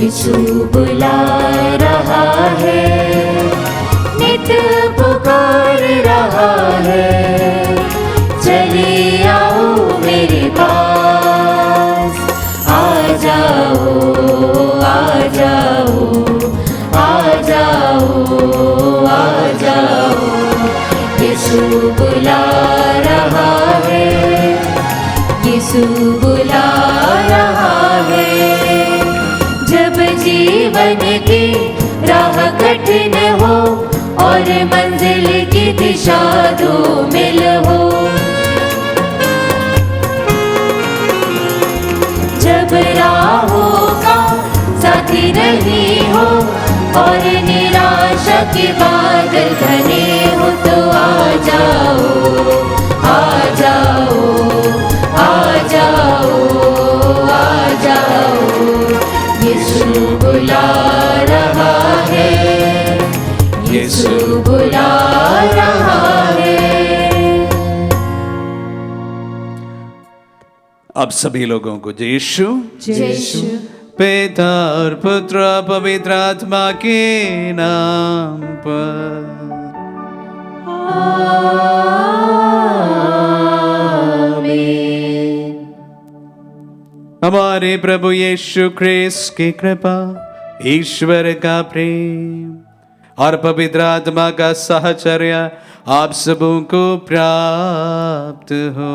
यीशु बुला रहा है, नित पुकार रहा है, चले आओ मेरे पास। आ जाओ आ जाओ आ जाओ आ जाओ, यीशु बुला रहा है, यीशु बुला रहा है। जब जीवन की राह कठिन हो और मंजिल की दिशा धूमिल हो, जब राहों का साथी नहीं हो और निराशा के बादल घने हो, तो आ जाओ आ जाओ आ जाओ आ जाओ, यीशु बुला रहा है, यीशु बुला रहा है। अब सभी लोगों को यीशु यीशु पिता और पुत्र पवित्र आत्मा के नाम पर हमारे प्रभु यीशु ख्रिस्त की कृपा, ईश्वर का प्रेम और पवित्र आत्मा का साहचर्य आप सबों को प्राप्त हो।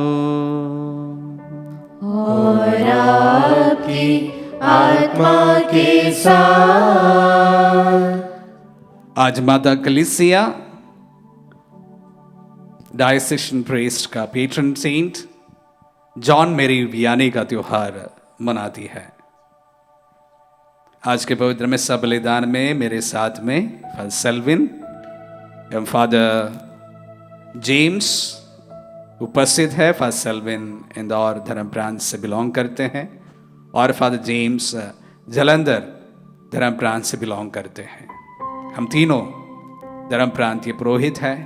और आपकी आत्मा के साथ। आज माता कलीसिया डायसेशन प्रीस्ट का पेट्रन सेंट जॉन मेरी वियानी का त्योहार मनाती है। आज के पवित्र मिस्सा बलिदान में मेरे साथ में फादर सेल्विन एवं फादर जेम्स उपस्थित है। फादर सेल्विन इंदौर धर्म प्रांत से बिलोंग करते हैं और फादर जेम्स जलंधर धर्म प्रांत से बिलोंग करते हैं। हम तीनों धर्म प्रांतीय पुरोहित हैं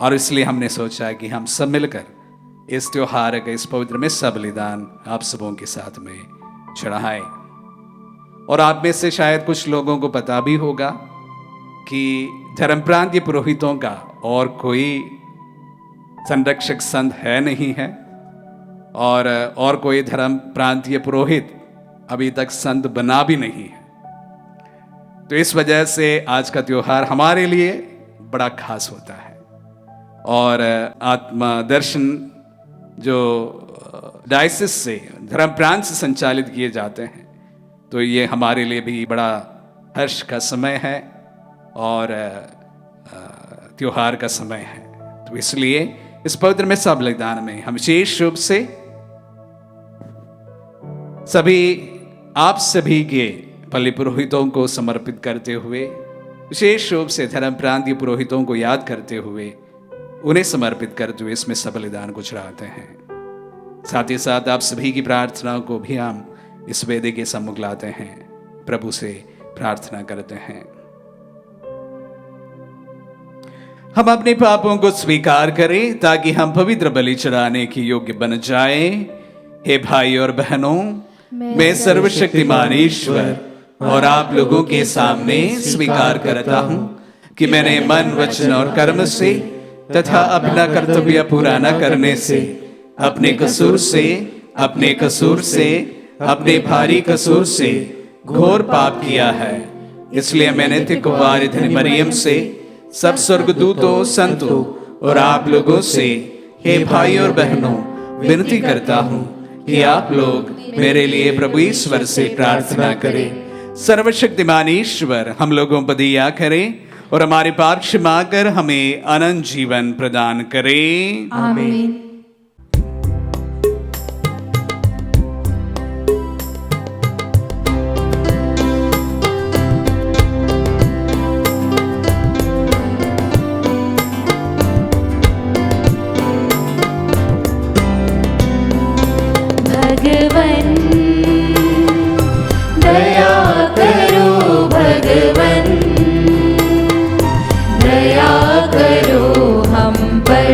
और इसलिए हमने सोचा कि हम सब मिलकर इस त्योहार का, इस पवित्र मिस्सा बलिदान आप सबों के साथ में चढ़ाएं। और आप में से शायद कुछ लोगों को पता भी होगा कि धर्म प्रांतीय पुरोहितों का और कोई संरक्षक संत है नहीं है और कोई धर्म प्रांतीय पुरोहित अभी तक संत बना भी नहीं है। तो इस वजह से आज का त्योहार हमारे लिए बड़ा खास होता है। और आत्मा दर्शन जो डायसिस से, धर्म प्रांत से संचालित किए जाते हैं, तो ये हमारे लिए भी बड़ा हर्ष का समय है और त्योहार का समय है। तो इसलिए इस पवित्र मिस्सा बलिदान में हम विशेष रूप से आप सभी के पल्ली पुरोहितों को समर्पित करते हुए, विशेष रूप से धर्म प्रांतीय पुरोहितों को याद करते हुए, उन्हें समर्पित करते हुए इस मिस्सा बलिदान को चढ़ाते हैं। साथ ही साथ आप सभी की प्रार्थनाओं को भी हम इस वेदी के सम्मुख लाते हैं, प्रभु से प्रार्थना करते हैं। हम अपने पापों को स्वीकार करें ताकि हम पवित्र बलि चढ़ाने के योग्य बन जाएं। हे भाई और बहनों, मैं सर्वशक्तिमान ईश्वर और आप लोगों के सामने स्वीकार करता हूं कि मैंने मन, वचन और कर्म से तथा अपना कर्तव्य पूरा न करने से, अपने कसूर से, अपने भारी कसूर से घोर पाप किया है। इसलिए मैंने नित्य कुंवारी धन्य मरियम से, सब स्वर्गदूतों, संतों और आप लोगों से, हे भाई और बहनों, विनती करता हूं कि आप लोग मेरे लिए प्रभु ईश्वर से प्रार्थना करें। सर्वशक्तिमान ईश्वर हम लोगों पर दया करें और हमारे पाप क्षमा कर हमें अनंत जीवन प्रदान करें। आमीन। भगवन दया करो, भगवन दया करो हम पर,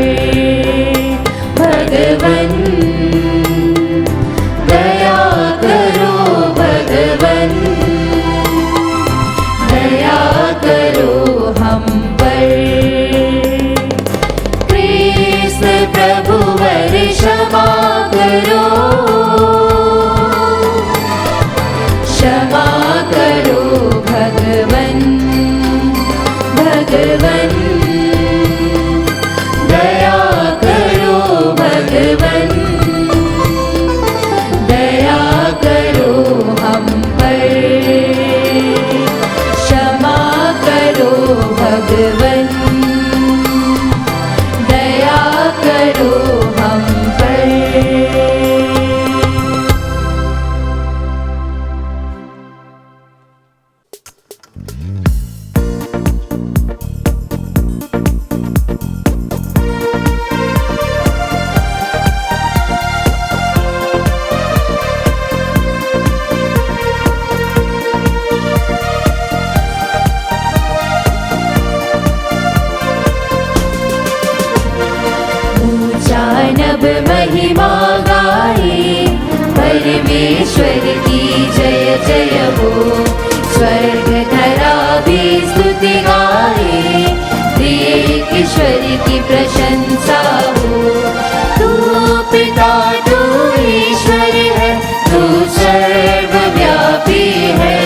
जय जय हो। स्वर्ग धरा भी स्तुति गाए, त्रिएक ईश्वर की प्रशंसा हो। तू पिता तू ईश्वर है, तू सर्वव्यापी है।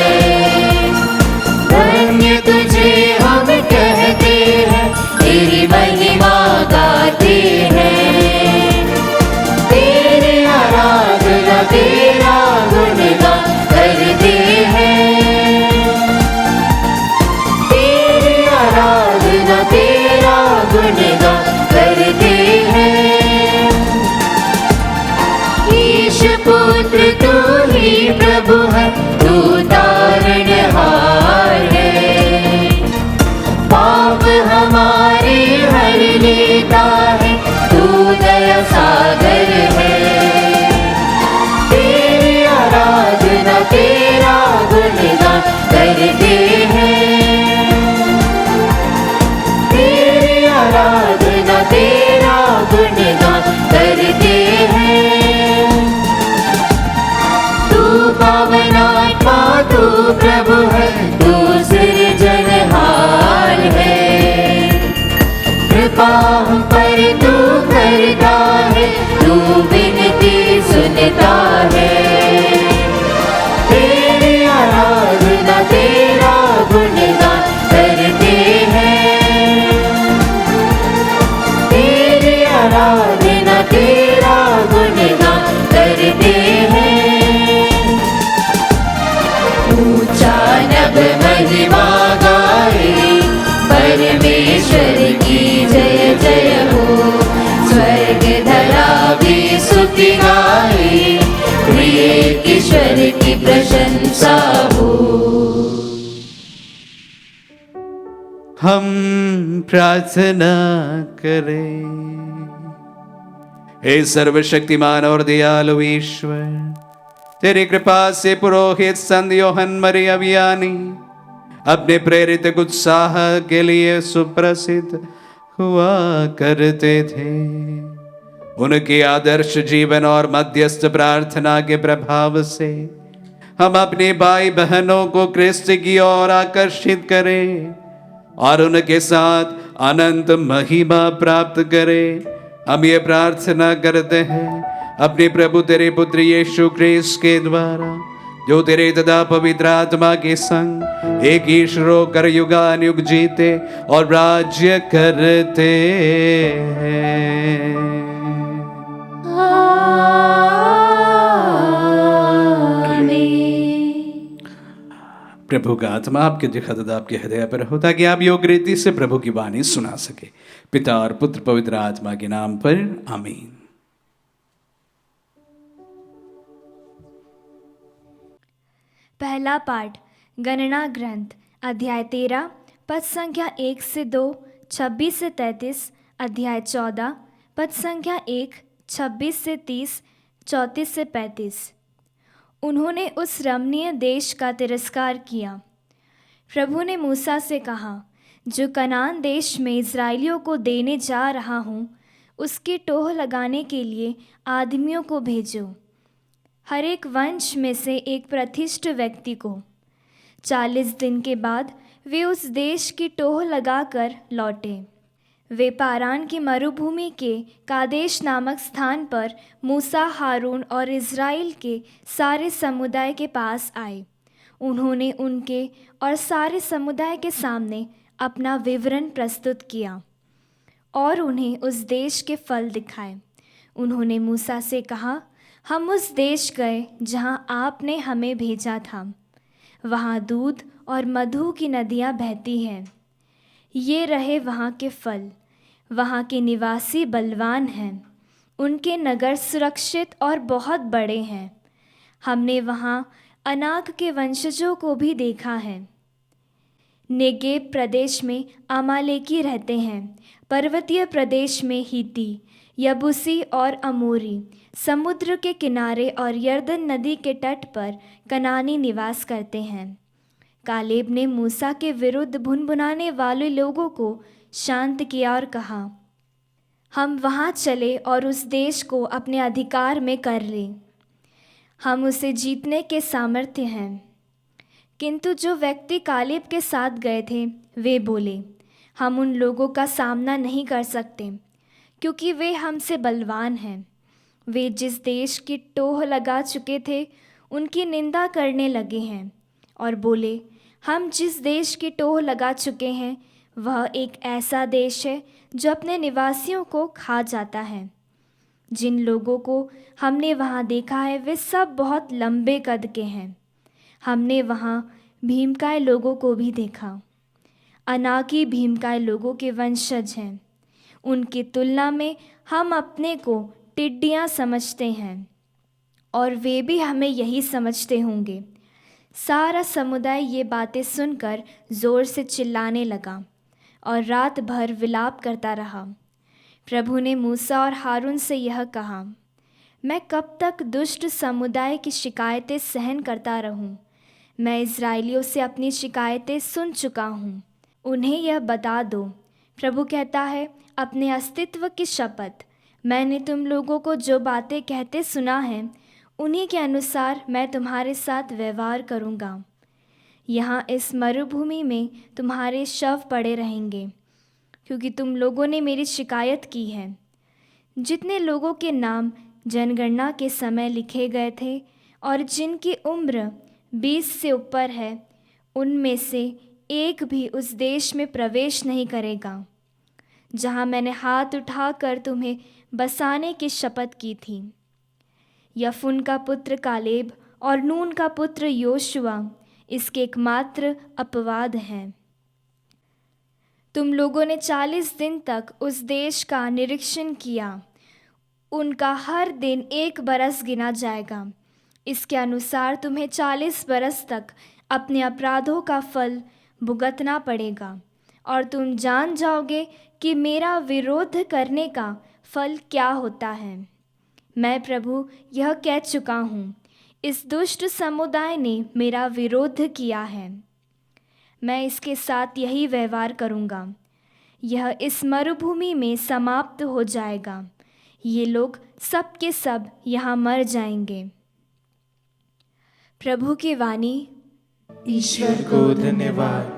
धन्य तुझे हम कहते हैं, तेरी महिमा गाते हैं। तेरे आराधना तेरा गुणगान करते हैं। तेरी आराधना तेरा गुणगान करते हैं। ईश पुत्र तू ही प्रभु है, तू तारणहार है। पाप हमारे हर लेता है, तू दया सागर है। तेरी आराधना तेरा गुणगान करते हैं। तेरी आराधना तेरा गुणगान करते हैं। तू पावनात्मा तू प्रभु है, तू सृजनहार है। कृपा हम पर तू करता है, तू विनती सुनता है। तेरी आराधना तेरा गुणगान करते हैं। तेरी आराधना तेरा गुणगान करते हैं। ऊंचा नभ महिमा गाए, परमेश्वर की जय जय हो। स्वर्ग धरा भी स्तुति गाए, त्रिएक ईश्वर की प्रशंसा हो। हम प्रार्थना करें। हे सर्वशक्तिमान और दयालु ईश्वर, तेरी कृपा से पुरोहित संत यूहन्ना मरिया वियानी अपने प्रेरित उत्साह के लिए सुप्रसिद्ध हुआ करते थे। उनके आदर्श जीवन और मध्यस्थ प्रार्थना के प्रभाव से हम अपने भाई बहनों को क्रिस्त की ओर आकर्षित करें और उनके साथ अनंत महिमा प्राप्त करें। हम ये प्रार्थना करते हैं अपने प्रभु तेरे पुत्र यीशु क्रिस्त के द्वारा, जो तेरे तथा पवित्र आत्मा के संग एक ईश्वर होकर युगानुयुग जीते और राज्य करते हैं। प्रभु का आत्मा आपके दिखा तथा आपके हृदय पर हो, ताकि आप योग्य रीति से प्रभु की वाणी सुना सके। पिता और पुत्र पवित्र आत्मा के नाम पर आमीन। पहला पाठ गणना ग्रंथ अध्याय 13 पद संख्या 1 से 2, 26 से 33, अध्याय 14 पद संख्या 1, 26 से 30, 34 से 35। उन्होंने उस रमणीय देश का तिरस्कार किया। प्रभु ने मूसा से कहा, जो कनान देश में इस्राएलियों को देने जा रहा हूँ, उसकी टोह लगाने के लिए आदमियों को भेजो, हर एक वंश में से एक प्रतिष्ठित व्यक्ति को। 40 दिन के बाद वे उस देश की टोह लगाकर लौटे। वे पारान की मरुभूमि के कादेश नामक स्थान पर मूसा, हारून और इज़राइल के सारे समुदाय के पास आए। उन्होंने उनके और सारे समुदाय के सामने अपना विवरण प्रस्तुत किया और उन्हें उस देश के फल दिखाए। उन्होंने मूसा से कहा, हम उस देश गए जहां आपने हमें भेजा था। वहां दूध और मधु की नदियां बहती हैं। ये रहे वहां के फल। वहां के निवासी बलवान हैं। उनके नगर सुरक्षित और बहुत बड़े हैं। हमने वहां अनाक के वंशजों को भी देखा है। नेगेब प्रदेश में अमालेकी रहते हैं। पर्वतीय प्रदेश में हिती, यबूसी और अमोरी, समुद्र के किनारे और यरदन नदी के तट पर कनानी निवास करते हैं। कालेब ने मूसा के विरुद्ध भुनभुनाने वाले लोगों को शांत किया और कहा, हम वहाँ चले और उस देश को अपने अधिकार में कर लें। हम उसे जीतने के सामर्थ्य हैं। किंतु जो व्यक्ति कालेब के साथ गए थे वे बोले, हम उन लोगों का सामना नहीं कर सकते, क्योंकि वे हमसे बलवान हैं। वे जिस देश की टोह लगा चुके थे उनकी निंदा करने लगे हैं और बोले, हम जिस देश की टोह लगा चुके हैं वह एक ऐसा देश है जो अपने निवासियों को खा जाता है। जिन लोगों को हमने वहाँ देखा है वे सब बहुत लंबे कद के हैं। हमने वहाँ भीमकाय लोगों को भी देखा। अनाकी भीमकाय लोगों के वंशज हैं। उनकी तुलना में हम अपने को टिड्डियाँ समझते हैं और वे भी हमें यही समझते होंगे। सारा समुदाय ये बातें सुनकर ज़ोर से चिल्लाने लगा और रात भर विलाप करता रहा। प्रभु ने मूसा और हारून से यह कहा, मैं कब तक दुष्ट समुदाय की शिकायतें सहन करता रहूं? मैं इस्राएलियों से अपनी शिकायतें सुन चुका हूं। उन्हें यह बता दो, प्रभु कहता है, अपने अस्तित्व की शपथ, मैंने तुम लोगों को जो बातें कहते सुना है उन्हीं के अनुसार मैं तुम्हारे साथ व्यवहार करूँगा। यहाँ इस मरुभूमि में तुम्हारे शव पड़े रहेंगे, क्योंकि तुम लोगों ने मेरी शिकायत की है। जितने लोगों के नाम जनगणना के समय लिखे गए थे और जिनकी उम्र 20 से ऊपर है, उनमें से एक भी उस देश में प्रवेश नहीं करेगा जहाँ मैंने हाथ उठाकर तुम्हें बसाने की शपथ की थी। यफुन का पुत्र कालेब और नून का पुत्र योशुआ इसके एकमात्र अपवाद हैं। तुम लोगों ने 40 दिन तक उस देश का निरीक्षण किया। उनका हर दिन 1 बरस गिना जाएगा। इसके अनुसार तुम्हें 40 बरस तक अपने अपराधों का फल भुगतना पड़ेगा और तुम जान जाओगे कि मेरा विरोध करने का फल क्या होता है। मैं प्रभु यह कह चुका हूँ, इस दुष्ट समुदाय ने मेरा विरोध किया है। मैं इसके साथ यही व्यवहार करूँगा। यह इस मरुभूमि में समाप्त हो जाएगा। ये लोग सब के सब यहाँ मर जाएंगे। प्रभु की वाणी। ईश्वर को धन्यवाद।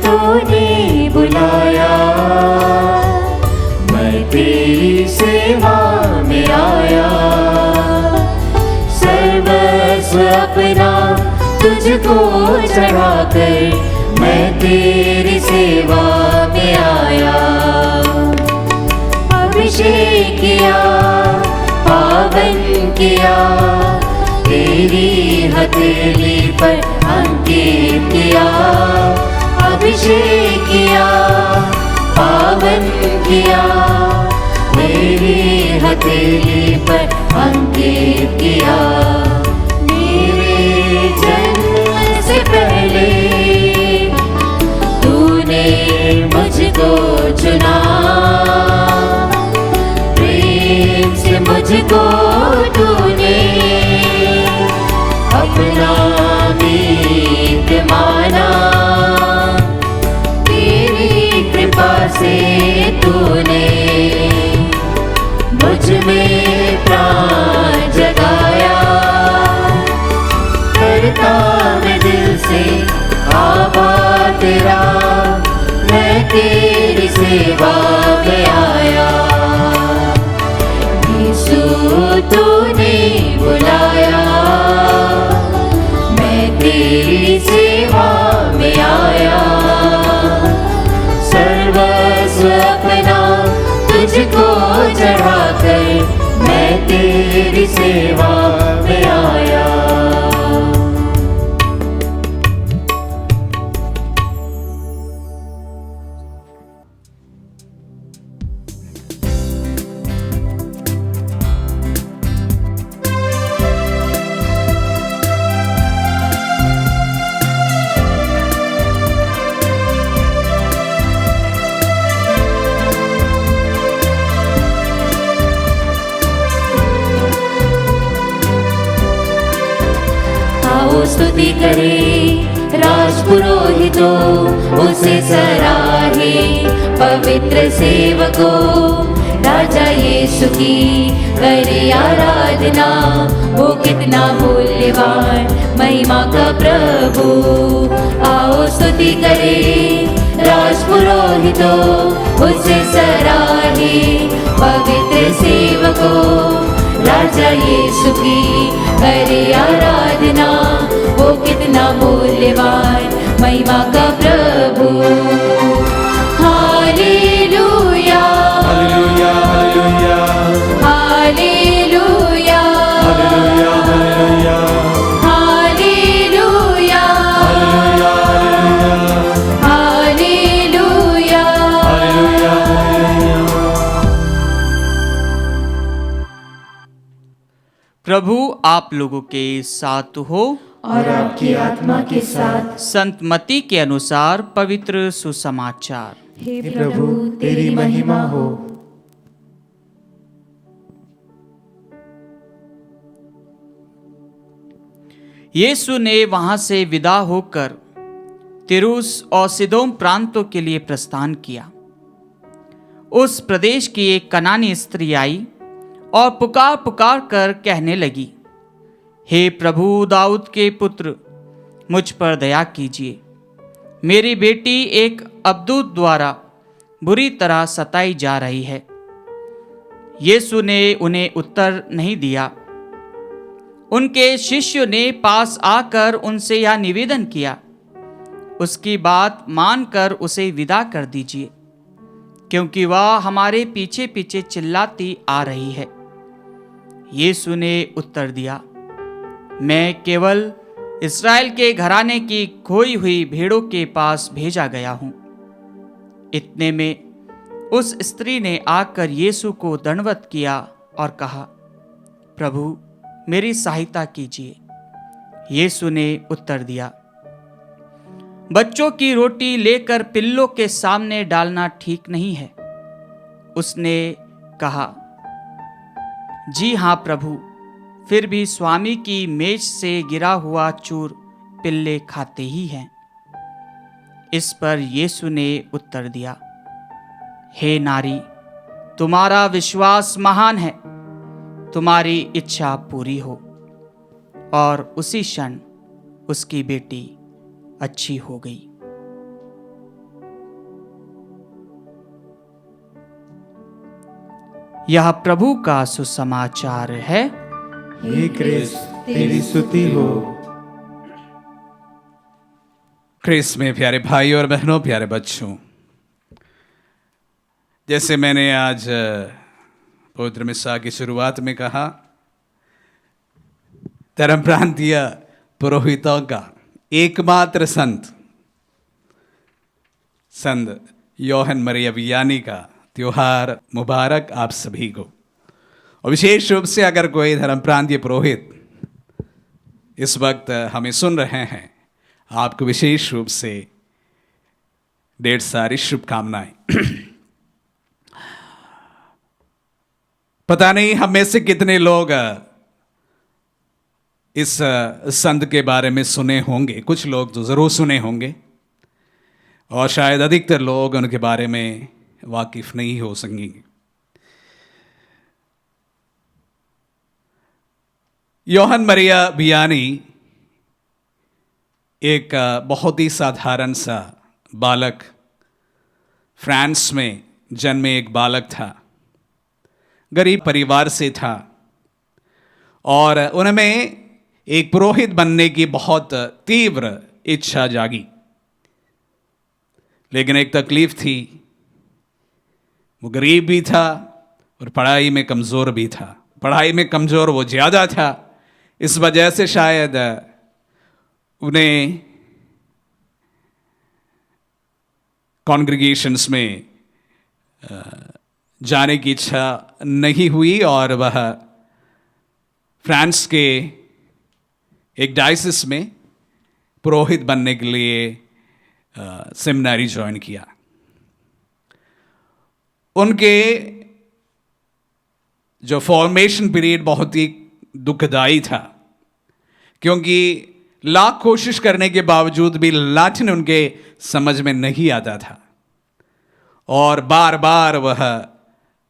तूने बुलाया, मैं तेरी सेवा में आया। सर्वस्व अपना तुझको चढ़ाकर मैं तेरी सेवा में आया। अभिषेक किया, पावन किया, तेरी हथेली पर अंकित किया। अभिषेक किया, पावन किया, मेरी हथेली पर अंकित किया। मेरे जन्म से पहले तूने मुझको चुना, प्रेम से मुझको तूने अपना मीत माना। से तूने मुझ में प्राण जगाया। करता मैं दिल से आभार तेरा, मैं तेरी सेवा में आया। यीशु तूने बुलाया, मैं तेरी सेवा में आया। सर्वस्व अपना तुझको चढ़ाकर मैं तेरी सेवा में आया। स्तुति करे, राजपुरोहितों उसे सराहे, पवित्र सेवकों राजा यीशु की करे आराधना। वो कितना मूल्यवान महिमा का प्रभु, आओ स्तुति करे, राजपुरोहितों उसे सराहे, पवित्र सेवकों राजा यीशु की करे आराधना। वो कितना मूल्यवान महिमा का प्रभु। Hallelujah hallelujah hallelujah hallelujah hallelujah hallelujah hallelujah hallelujah. प्रभु आप लोगों के साथ हो और आपकी आत्मा के साथ। संत मत्ती के अनुसार पवित्र सुसमाचार। हे प्रभु तेरी महिमा हो। यीशु ने वहां से विदा होकर तिरुस और सिदोम प्रांतों के लिए प्रस्थान किया। उस प्रदेश की एक कनानी स्त्री आई और पुकार पुकार कर कहने लगी, हे प्रभु दाऊद के पुत्र, मुझ पर दया कीजिए। मेरी बेटी एक अबदूत द्वारा बुरी तरह सताई जा रही है। यीशु ने उन्हें उत्तर नहीं दिया। उनके शिष्यों ने पास आकर उनसे यह निवेदन किया, उसकी बात मानकर उसे विदा कर दीजिए, क्योंकि वह हमारे पीछे पीछे चिल्लाती आ रही है। यीशु ने उत्तर दिया, मैं केवल इस्राएल के घराने की खोई हुई भेड़ों के पास भेजा गया हूं। इतने में उस स्त्री ने आकर यीशु को दंडवत किया और कहा, प्रभु मेरी सहायता कीजिए। यीशु ने उत्तर दिया, बच्चों की रोटी लेकर पिल्लों के सामने डालना ठीक नहीं है। उसने कहा, जी हाँ प्रभु, फिर भी स्वामी की मेज से गिरा हुआ चूर पिल्ले खाते ही हैं। इस पर यीशु ने उत्तर दिया, हे नारी, तुम्हारा विश्वास महान है, तुम्हारी इच्छा पूरी हो। और उसी क्षण उसकी बेटी अच्छी हो गई। यह प्रभु का सुसमाचार है। हे क्रिस्त तेरी स्तुति हो। क्रिस्त में प्यारे भाई और बहनों, प्यारे बच्चों, जैसे मैंने आज पवित्र मिस्सा की शुरुआत में कहा, धर्म प्रांतीय पुरोहितों का एकमात्र संत योहन मरिया वियानी का त्योहार मुबारक आप सभी को। और विशेष रूप से अगर कोई धर्म प्रांतीय पुरोहित इस वक्त हमें सुन रहे हैं, आपको विशेष रूप से ढेर सारी शुभकामनाएं। पता नहीं हम में से कितने लोग इस संत के बारे में सुने होंगे। कुछ लोग तो जरूर सुने होंगे और शायद अधिकतर लोग उनके बारे में वाकिफ नहीं हो सकेंगे। योहन मरिया वियानी एक बहुत ही साधारण सा बालक, फ्रांस में जन्मे एक बालक था, गरीब परिवार से था और उनमें एक पुरोहित बनने की बहुत तीव्र इच्छा जागी। लेकिन एक तकलीफ थी, वो गरीब भी था और पढ़ाई में कमज़ोर भी था। पढ़ाई में कमज़ोर वो ज़्यादा था, इस वजह से शायद उन्हें कॉन्ग्रीगेशंस में जाने की इच्छा नहीं हुई और वह फ्रांस के एक डायसिस में पुरोहित बनने के लिए सेमिनारी ज्वाइन किया। उनके जो फॉर्मेशन पीरियड बहुत ही दुखदाई था, क्योंकि लाख कोशिश करने के बावजूद भी लैटिन उनके समझ में नहीं आता था और बार बार वह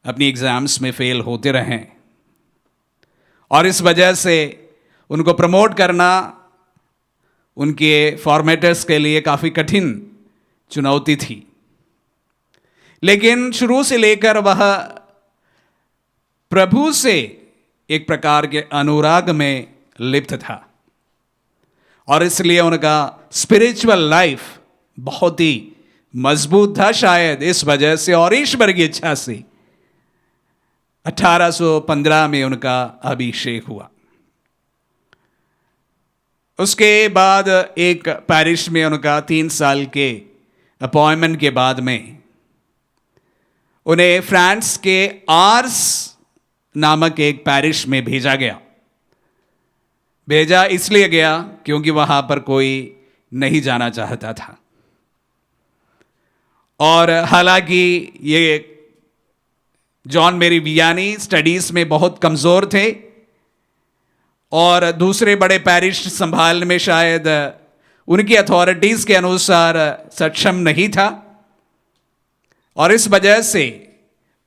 अपनी एग्जाम्स में फेल होते रहे और इस वजह से उनको प्रमोट करना उनके फॉर्मेटर्स के लिए काफ़ी कठिन चुनौती थी। लेकिन शुरू से लेकर वह प्रभु से एक प्रकार के अनुराग में लिप्त था और इसलिए उनका स्पिरिचुअल लाइफ बहुत ही मजबूत था। शायद इस वजह से और ईश्वर की इच्छा से 1815 में उनका अभिषेक हुआ। उसके बाद एक पैरिश में उनका 3 साल के अपॉइंटमेंट के बाद में उन्हें फ्रांस के आर्स नामक एक पैरिश में भेजा गया। भेजा इसलिए गया क्योंकि वहां पर कोई नहीं जाना चाहता था और हालांकि ये जॉन मेरी वियानी स्टडीज में बहुत कमजोर थे और दूसरे बड़े पैरिश संभालने में शायद उनकी अथॉरिटीज के अनुसार सक्षम नहीं था और इस वजह से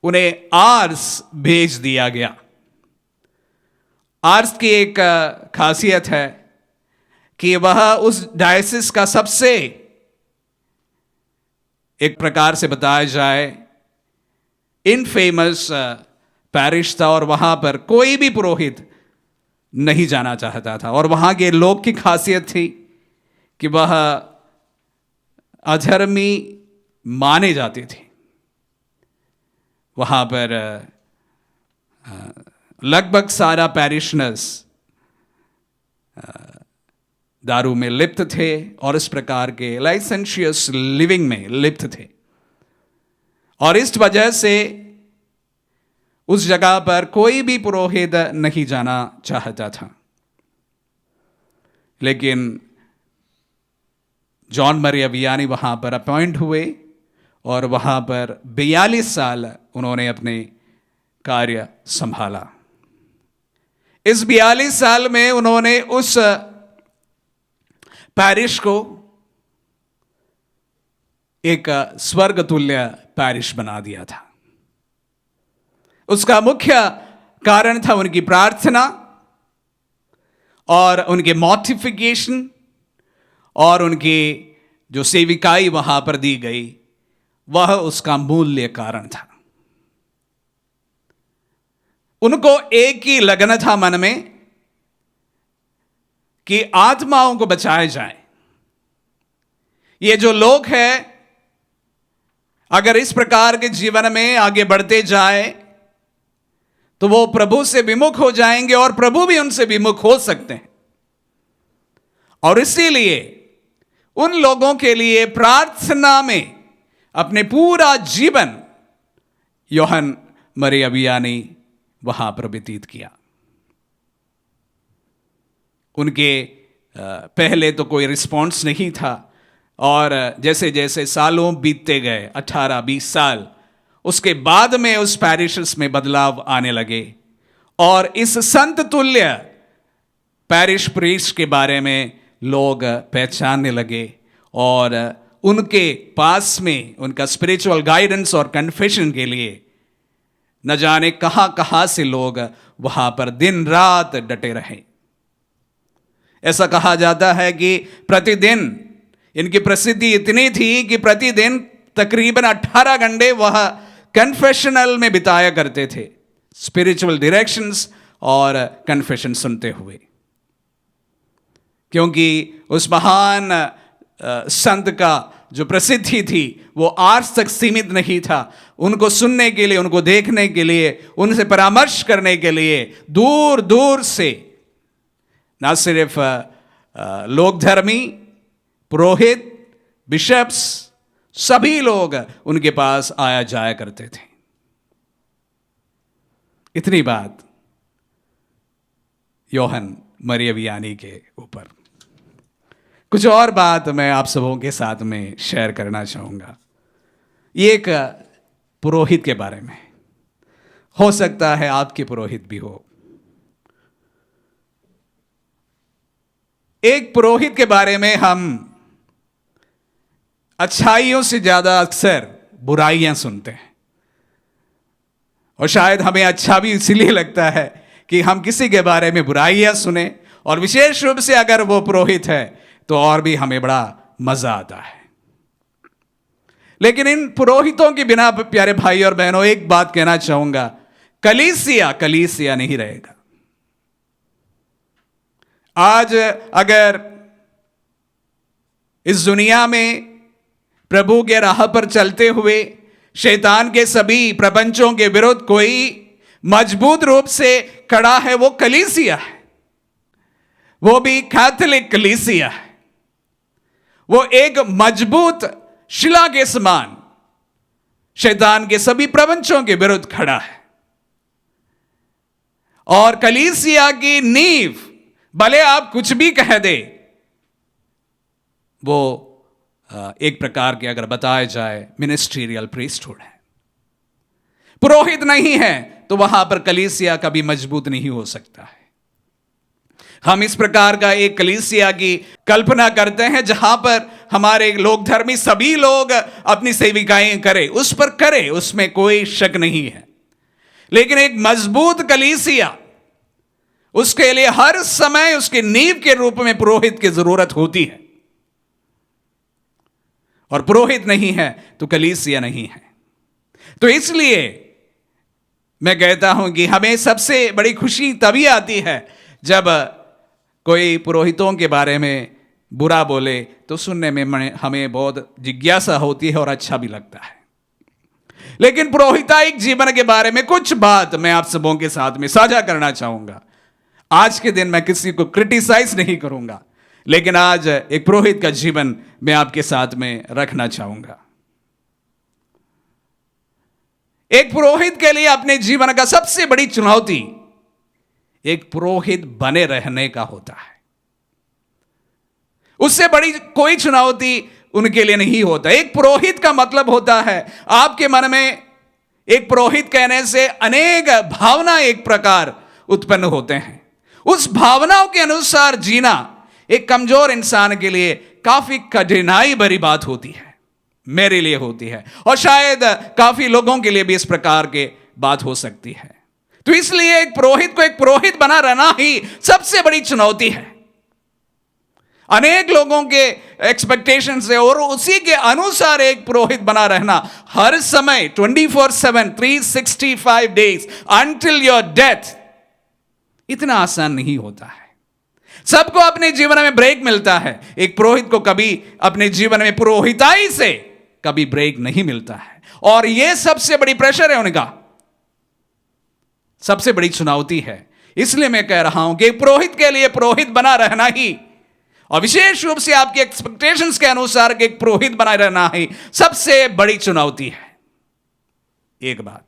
उन्हें आर्स भेज दिया गया। आर्स की एक खासियत है कि वह उस डायसिस का सबसे एक प्रकार से बताया जाए इनफेमस पैरिश था और वहां पर कोई भी पुरोहित नहीं जाना चाहता था और वहां के लोग की खासियत थी कि वह अधर्मी माने जाते थे। वहां पर लगभग सारा पैरिशनर्स दारू में लिप्त थे और इस प्रकार के लाइसेंशियस लिविंग में लिप्त थे और इस वजह से उस जगह पर कोई भी पुरोहित नहीं जाना चाहता था। लेकिन जॉन मरिया वियानी वहां पर अपॉइंट हुए और वहां पर 42 साल उन्होंने अपने कार्य संभाला। इस 42 साल में उन्होंने उस पैरिश को एक स्वर्ग तुल्य पैरिश बना दिया था। उसका मुख्य कारण था उनकी प्रार्थना और उनके मॉर्टिफिकेशन और उनकी जो सेविकाई वहां पर दी गई वह उसका मूल्य कारण था। उनको एक ही लगन था मन में कि आत्माओं को बचाया जाए। ये जो लोग हैं अगर इस प्रकार के जीवन में आगे बढ़ते जाए तो वो प्रभु से विमुख हो जाएंगे और प्रभु भी उनसे विमुख हो सकते हैं और इसीलिए उन लोगों के लिए प्रार्थना में अपने पूरा जीवन योहन मरिया वियानी वहां पर व्यतीत किया। उनके पहले तो कोई रिस्पॉन्स नहीं था और जैसे जैसे सालों बीतते गए 18-20 साल उसके बाद में उस पैरिशस में बदलाव आने लगे और इस संत तुल्य पैरिश प्रीस्ट के बारे में लोग पहचानने लगे और उनके पास में उनका स्पिरिचुअल गाइडेंस और कन्फेशन के लिए न जाने कहां कहां से लोग वहां पर दिन रात डटे रहे। ऐसा कहा जाता है कि प्रतिदिन इनकी प्रसिद्धि इतनी थी कि प्रतिदिन तकरीबन 18 घंटे वह कन्फेशनल में बिताया करते थे, स्पिरिचुअल डायरेक्शंस और कन्फेशन सुनते हुए, क्योंकि उस महान संत का जो प्रसिद्धि थी वो आज तक सीमित नहीं था। उनको सुनने के लिए, उनको देखने के लिए, उनसे परामर्श करने के लिए दूर दूर से ना सिर्फ लोक धर्मी, पुरोहित, बिशप्स, सभी लोग उनके पास आया जाया करते थे। इतनी बात योहन मरिया वियानी के ऊपर। कुछ और बात मैं आप सबों के साथ में शेयर करना चाहूंगा। ये एक पुरोहित के बारे में, हो सकता है आपके पुरोहित भी हो। एक पुरोहित के बारे में हम अच्छाइयों से ज्यादा अक्सर बुराइयां सुनते हैं, और शायद हमें अच्छा भी इसीलिए लगता है कि हम किसी के बारे में बुराइयां सुने, और विशेष रूप से अगर वो पुरोहित है तो और भी हमें बड़ा मजा आता है। लेकिन इन पुरोहितों के बिना प्यारे भाई और बहनों एक बात कहना चाहूंगा, कलीसिया कलीसिया नहीं रहेगा। आज अगर इस दुनिया में प्रभु के राह पर चलते हुए शैतान के सभी प्रपंचों के विरुद्ध कोई मजबूत रूप से खड़ा है, वो कलीसिया है, वो भी कैथोलिक कलीसिया है। वो एक मजबूत शिला के समान शैतान के सभी प्रपंचों के विरुद्ध खड़ा है। और कलीसिया की नींव, भले आप कुछ भी कह दे, वो एक प्रकार के अगर बताया जाए मिनिस्ट्रियल प्रीस्टहुड है। पुरोहित नहीं है तो वहां पर कलीसिया कभी मजबूत नहीं हो सकता है। हम इस प्रकार का एक कलीसिया की कल्पना करते हैं जहां पर हमारे लोग धर्मी सभी लोग अपनी सेविकाएं करें, उस पर करें, उसमें कोई शक नहीं है। लेकिन एक मजबूत कलीसिया, उसके लिए हर समय उसकी नींव के रूप में पुरोहित की जरूरत होती है, और पुरोहित नहीं है तो कलीसिया नहीं है। तो इसलिए मैं कहता हूं कि हमें सबसे बड़ी खुशी तभी आती है जब कोई पुरोहितों के बारे में बुरा बोले, तो सुनने में हमें बहुत जिज्ञासा होती है और अच्छा भी लगता है। लेकिन पुरोहिताई जीवन के बारे में कुछ बात मैं आप सबों के साथ में साझा करना चाहूंगा। आज के दिन मैं किसी को क्रिटिसाइज नहीं करूंगा, लेकिन आज एक पुरोहित का जीवन मैं आपके साथ में रखना चाहूंगा। एक पुरोहित के लिए अपने जीवन का सबसे बड़ी चुनौती एक पुरोहित बने रहने का होता है। उससे बड़ी कोई चुनौती उनके लिए नहीं होता। एक पुरोहित का मतलब होता है, आपके मन में एक पुरोहित कहने से अनेक भावना एक प्रकार उत्पन्न होते हैं। उस भावनाओं के अनुसार जीना एक कमजोर इंसान के लिए काफी कठिनाई भरी बात होती है, मेरे लिए होती है, और शायद काफी लोगों के लिए भी इस प्रकार के बात हो सकती है। तो इसलिए एक पुरोहित को एक पुरोहित बना रहना ही सबसे बड़ी चुनौती है। अनेक लोगों के एक्सपेक्टेशन से और उसी के अनुसार एक पुरोहित बना रहना हर समय 24/7 365 डेज अंटिल योर डेथ इतना आसान नहीं होता है। सबको अपने जीवन में ब्रेक मिलता है, एक पुरोहित को कभी अपने जीवन में पुरोहिताई से कभी ब्रेक नहीं मिलता है, और यह सबसे बड़ी प्रेशर है उनका, सबसे बड़ी चुनौती है। इसलिए मैं कह रहा हूं कि पुरोहित के लिए पुरोहित बना रहना ही, और विशेष रूप से आपके एक्सपेक्टेशंस के अनुसार एक पुरोहित बना रहना ही सबसे बड़ी चुनौती है। एक बात।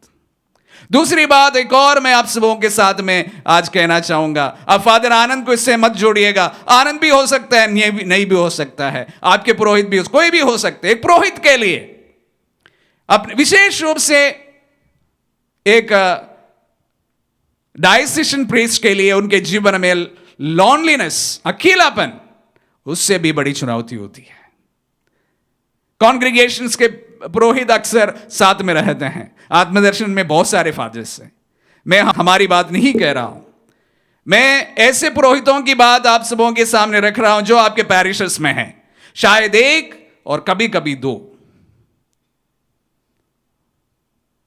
दूसरी बात एक और मैं आप सबों के साथ में आज कहना चाहूंगा। अब फादर आनंद को इससे मत जोड़िएगा, आनंद भी हो सकता है, नहीं भी हो सकता है, आपके पुरोहित भी कोई भी हो सकते हैं। एक पुरोहित के लिए अपने विशेष रूप से एक डायसिशन प्रीस्ट के लिए उनके जीवन में लॉनलीनेस, अकेलापन, उससे भी बड़ी चुनौती होती है। कॉन्ग्रीगेशंस के पुरोहित अक्सर साथ में रहते हैं। आत्मदर्शन में बहुत सारे फादर्स हैं, मैं हमारी बात नहीं कह रहा हूं, मैं ऐसे पुरोहितों की बात आप सबों के सामने रख रहा हूं जो आपके पैरिशेस में हैं, शायद एक और कभी कभी दो।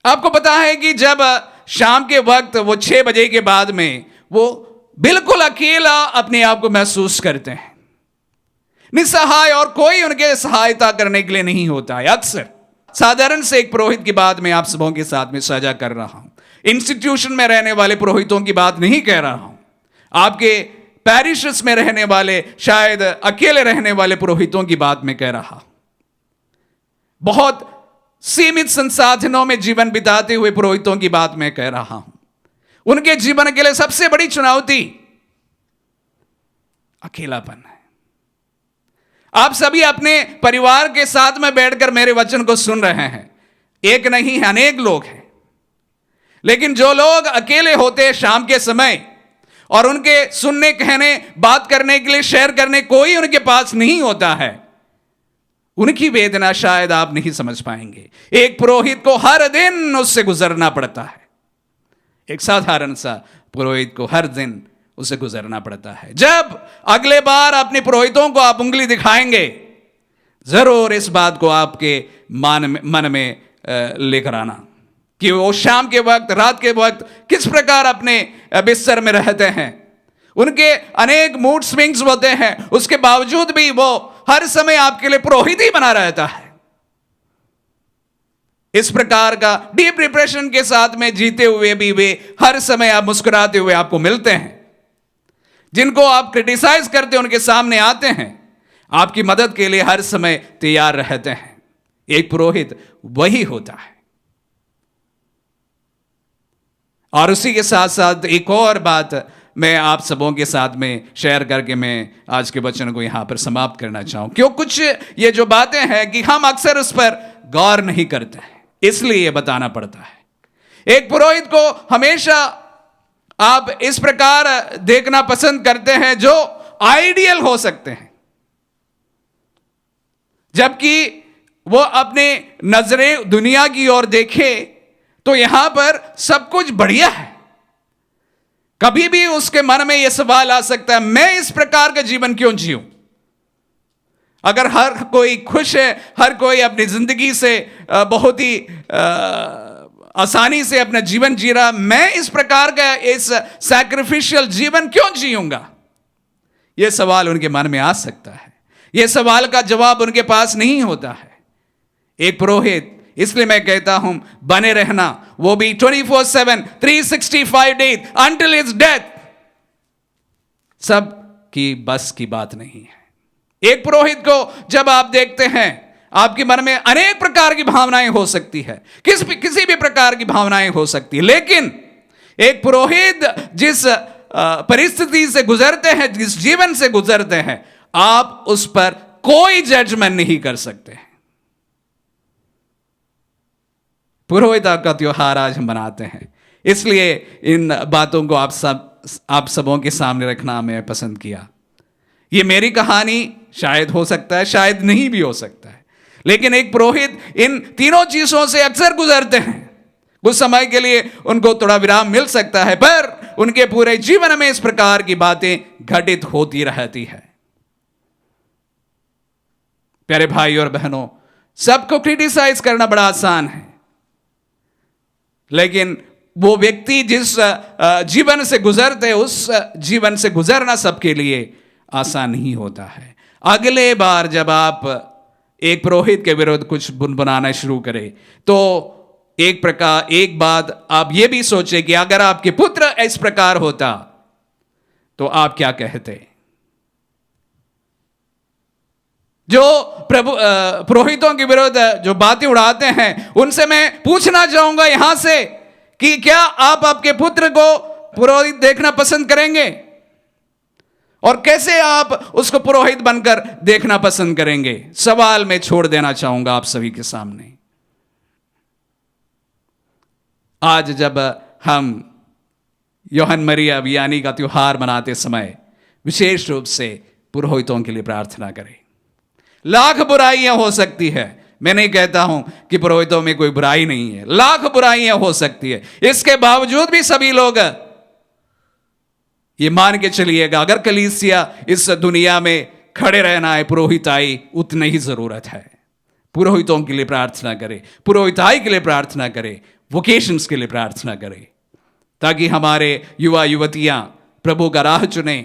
आपको पता है कि जब शाम के वक्त वो 6 बजे के बाद में वो बिल्कुल अकेला अपने आप को महसूस करते हैं, निस्सहाय, और कोई उनके सहायता करने के लिए नहीं होता है। अक्सर साधारण से एक पुरोहित की बात मैं आप सबों के साथ में साझा कर रहा हूं, इंस्टीट्यूशन में रहने वाले पुरोहितों की बात नहीं कह रहा हूं, आपके पैरिशेस में रहने वाले, शायद अकेले रहने वाले पुरोहितों की बात मैं कह रहा हूं। बहुत सीमित संसाधनों में जीवन बिताते हुए पुरोहितों की बात मैं कह रहा हूं। उनके जीवन के लिए सबसे बड़ी चुनौती अकेलापन है। आप सभी अपने परिवार के साथ में बैठकर मेरे वचन को सुन रहे हैं, एक नहीं है, अनेक लोग हैं। लेकिन जो लोग अकेले होते हैं शाम के समय, और उनके सुनने, कहने, बात करने के लिए, शेयर करने कोई उनके पास नहीं होता है। उनकी वेदना शायद आप नहीं समझ पाएंगे। एक पुरोहित को हर दिन उससे गुजरना पड़ता है। एक साधारण सा पुरोहित को हर दिन उसे गुजरना पड़ता है। जब अगले बार अपने पुरोहितों को आप उंगली दिखाएंगे, जरूर इस बात को आपके मन में लेकर आना कि वो शाम के वक्त, रात के वक्त किस प्रकार अपने बिस्तर में रहते हैं। उनके अनेक मूड स्विंग्स होते हैं, उसके बावजूद भी वो हर समय आपके लिए पुरोहित ही बना रहता है। इस प्रकार का डीप डिप्रेशन के साथ में जीते हुए भी वे हर समय आप मुस्कुराते हुए आपको मिलते हैं। जिनको आप क्रिटिसाइज करते हैं उनके सामने आते हैं, आपकी मदद के लिए हर समय तैयार रहते हैं। एक पुरोहित वही होता है। और उसी के साथ साथ एक और बात मैं आप सबों के साथ में शेयर करके मैं आज के वचन को यहां पर समाप्त करना चाहूं। क्यों कुछ ये जो बातें हैं कि हम अक्सर उस पर गौर नहीं करते हैं, इसलिए ये बताना पड़ता है। एक पुरोहित को हमेशा आप इस प्रकार देखना पसंद करते हैं जो आइडियल हो सकते हैं, जबकि वो अपने नजरें दुनिया की ओर देखे तो यहां पर सब कुछ बढ़िया है। कभी भी उसके मन में यह सवाल आ सकता है, मैं इस प्रकार का जीवन क्यों जीऊं? अगर हर कोई खुश है, हर कोई अपनी जिंदगी से बहुत ही आसानी से अपना जीवन जी रहा, मैं इस प्रकार का इस सैक्रिफिशियल जीवन क्यों जीऊंगा? यह सवाल उनके मन में आ सकता है। यह सवाल का जवाब उनके पास नहीं होता है। एक पुरोहित, इसलिए मैं कहता हूं बने रहना, वो भी 24/7 365 डेज अंटिल हिज डेथ, सब की बस की बात नहीं है। एक पुरोहित को जब आप देखते हैं, आपके मन में अनेक प्रकार की भावनाएं हो सकती है, किसी भी प्रकार की भावनाएं हो सकती है, लेकिन एक पुरोहित जिस परिस्थिति से गुजरते हैं, जिस जीवन से गुजरते हैं, आप उस पर कोई जजमेंट नहीं कर सकते। पुरोहिता का त्योहार आज हम मनाते हैं, इसलिए इन बातों को आप सबों के सामने रखना मैं पसंद किया। ये मेरी कहानी शायद हो सकता है, शायद नहीं भी हो सकता है, लेकिन एक पुरोहित इन तीनों चीजों से अक्सर गुजरते हैं। कुछ समय के लिए उनको थोड़ा विराम मिल सकता है, पर उनके पूरे जीवन में इस प्रकार की बातें घटित होती रहती है। प्यारे भाई और बहनों, सबको क्रिटिसाइज करना बड़ा आसान है, लेकिन वो व्यक्ति जिस जीवन से गुजरते, उस जीवन से गुजरना सबके लिए आसान नहीं होता है। अगले बार जब आप एक पुरोहित के विरुद्ध कुछ बुनबुनाना शुरू करें, तो एक बात आप ये भी सोचें कि अगर आपके पुत्र इस प्रकार होता तो आप क्या कहते। जो पुरोहितों के विरुद्ध जो बातें उड़ाते हैं, उनसे मैं पूछना चाहूंगा यहां से कि क्या आप आपके पुत्र को पुरोहित देखना पसंद करेंगे? और कैसे आप उसको पुरोहित बनकर देखना पसंद करेंगे? सवाल मैं छोड़ देना चाहूंगा आप सभी के सामने। आज जब हम यूहन्ना मरियम वियानी का त्योहार मनाते समय विशेष रूप से पुरोहितों के लिए प्रार्थना करें। लाख बुराइयां हो सकती है, मैं नहीं कहता हूं कि पुरोहितों में कोई बुराई नहीं है, लाख बुराइयां हो सकती है, इसके बावजूद भी सभी लोग ये मान के चलिएगा, अगर कलीसिया इस दुनिया में खड़े रहना है, पुरोहिताई उतनी ही जरूरत है। पुरोहितों के लिए प्रार्थना करें, पुरोहिताई के लिए प्रार्थना करें, वोकेशंस के लिए प्रार्थना करें, ताकि हमारे युवा युवतियां प्रभु का राह चुने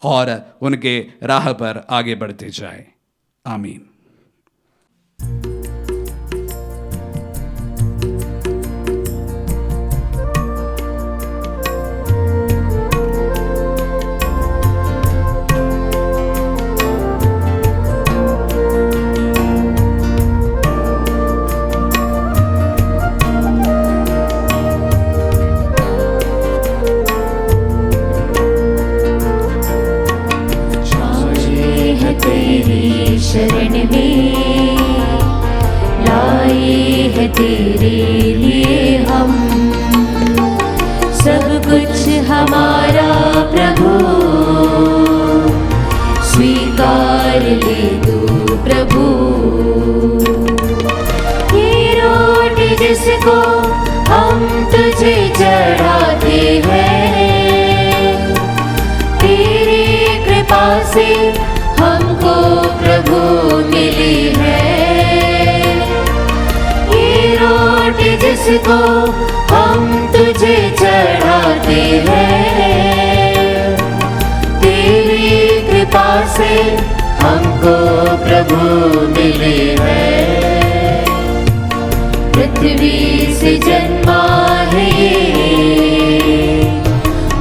और उनके राह पर आगे बढ़ते जाए। आमीन। शरण कुछ हमारा प्रभु, स्वीकार ले तू प्रभु। ये रोटी जिसको हम तुझे चढ़ाते हैं, तेरी कृपा से हमको प्रभु मिली है। ये रोटी जिसको हम तुझे चढ़ाते हैं, तेरी कृपा से हमको प्रभु मिली है। पृथ्वी से जन्मा है ये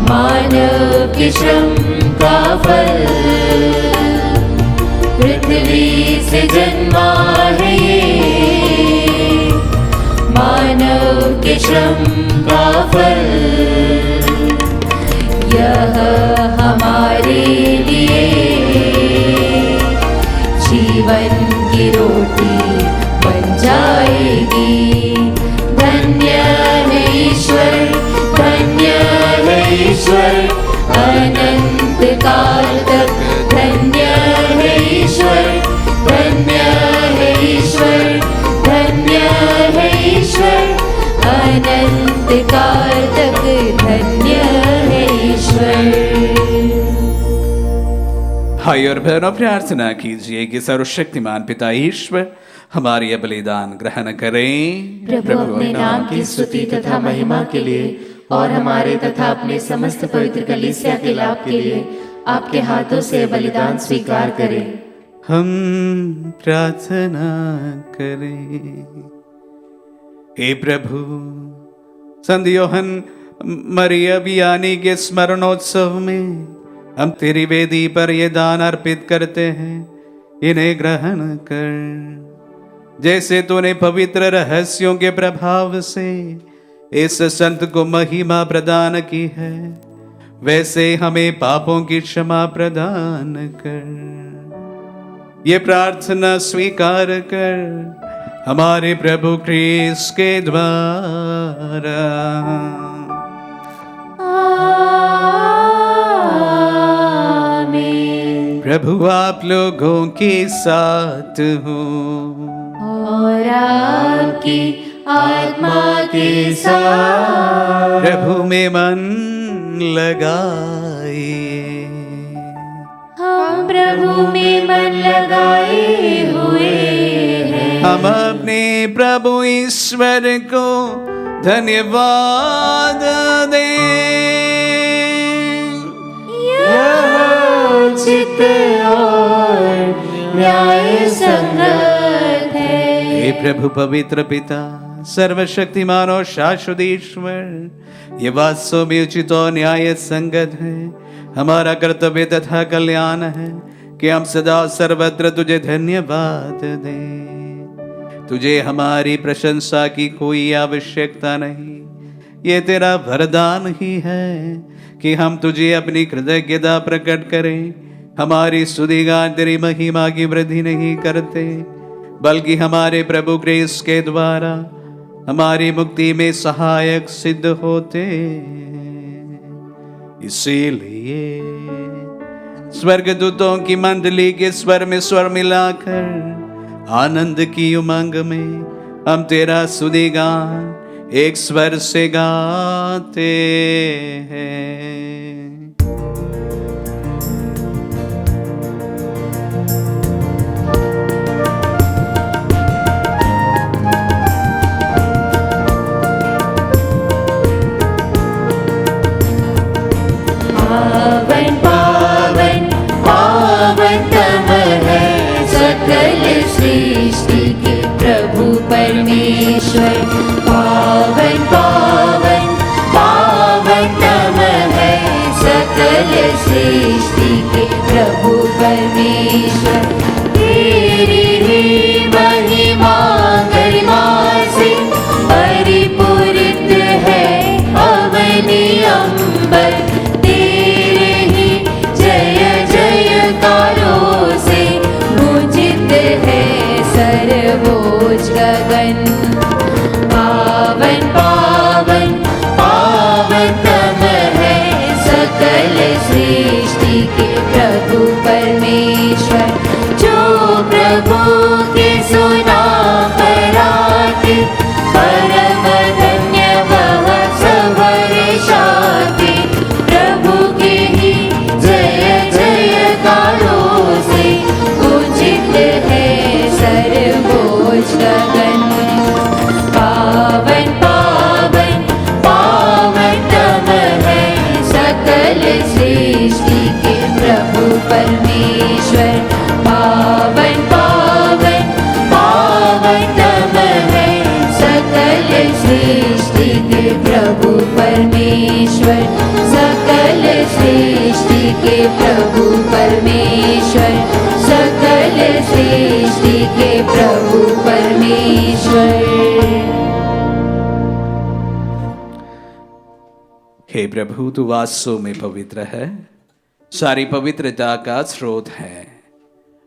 मानव के श्रम का फल, पृथ्वी से जन्मा है ये मानव के श्रम का फल। यह हमारे लिए जीवन की रोटी बन जाएगी। धन्य है ईश्वर, धन्य है ईश्वर, अनंत काल तक धन्य है ईश्वर, धन्य है ईश्वर, धन्य है ईश्वर, अनंत काल तक धन्य है ईश्वर। भाई और बहनों, प्रार्थना कीजिए कि सर्वशक्तिमान पिता ईश्वर हमारी यह बलिदान ग्रहण करें। प्रभु अपने नाम की स्तुति तथा महिमा के लिए और हमारे तथा अपने समस्त पवित्र कलीसिया के लाभ के लिए आपके हाथों से बलिदान स्वीकार करें। हम प्रार्थना करें। हे प्रभु, संत यूहन्ना मरिया वियानी के स्मरणोत्सव में हम तेरी वेदी पर ये दान अर्पित करते हैं। इन्हें ग्रहण कर। जैसे तूने पवित्र रहस्यों के प्रभाव से इस संत को महिमा प्रदान की है, वैसे हमें पापों की क्षमा प्रदान कर। ये प्रार्थना स्वीकार कर हमारे प्रभु क्रिस्त के द्वारा। प्रभु आप लोगों के साथ हो और आपकी आत्मा के साथ। प्रभु में मन लगाए। हम प्रभु में मन लगाए हुए हैं। हम अपने प्रभु ईश्वर को धन्यवाद दें। उचित और न्याय संगत है। हे प्रभु पवित्र पिता, सर्वशक्तिमान और शाश्वत ईश्वर, ये वास्तव में उचित और न्याय संगत है। हमारा कर्तव्य तथा कल्याण है कि हम सदा सर्वत्र तुझे धन्यवाद दें। तुझे हमारी प्रशंसा की कोई आवश्यकता नहीं। ये तेरा वरदान ही है कि हम तुझे अपनी कृतज्ञता प्रकट करें। हमारी स्तुतिगान तेरी महिमा की वृद्धि नहीं करते, बल्कि हमारे प्रभु क्रिस्त के द्वारा हमारी मुक्ति में सहायक सिद्ध होते। इसीलिए स्वर्गदूतों की मंडली के स्वर में स्वर मिलाकर आनंद की उमंग में हम तेरा स्तुतिगान एक स्वर से गाते हैं। पावन पावन पावनतम है सकल सृष्टि के प्रभु परमेश्वर। पावन पावन पावनतम है सकल सृष्टि के प्रभु परमेश्वर। तेरी ही महिमा गरिमा से परिपूरित है अवनी अंबर। तेरे ही जय जयकारों से पूजित है सर्वोच्च गगन। पावन पावन पावनतम परमेश्वर। पावन पावन पावन तब है सकल सृष्टि के प्रभु परमेश्वर। सकल सृष्टि के प्रभु परमेश्वर। सकल सृष्टि के प्रभु परमेश्वर। हे प्रभु, तू वास्तव में पवित्र है, सारी पवित्रता का स्रोत है।